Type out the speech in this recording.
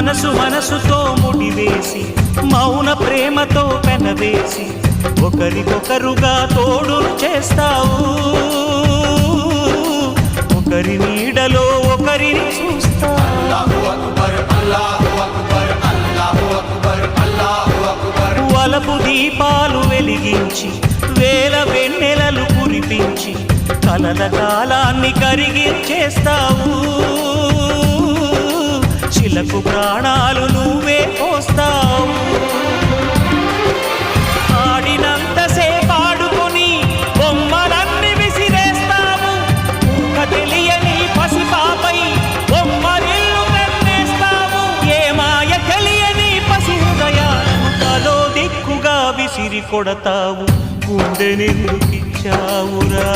మనసు మనసుతో ముడివేసి మౌన ప్రేమతో పెనవేసి ఒకరికొకరుగా తోడును చేస్తావు ఒకరి నీడలో ఒకరిని చూస్తావు వలపు దీపాలు వెలిగించి వేల వెన్నెలలు కురిపించి కలల కాలాన్ని కరిగించేస్తావు చిలకు ప్రాణాలు నువ్వే పోస్తావు ఆడినంతసేపు ఆడుకొని బొమ్మలన్నీ విసిరేస్తావు తెలియని పసిపాపై బొమ్మరిల్లు కన్నేస్తావు ఏ మాయ తెలియని పసి హృదయాలను తలో దిక్కుగా విసిరి కొడతావు గుండెనెందుకిచ్చావురా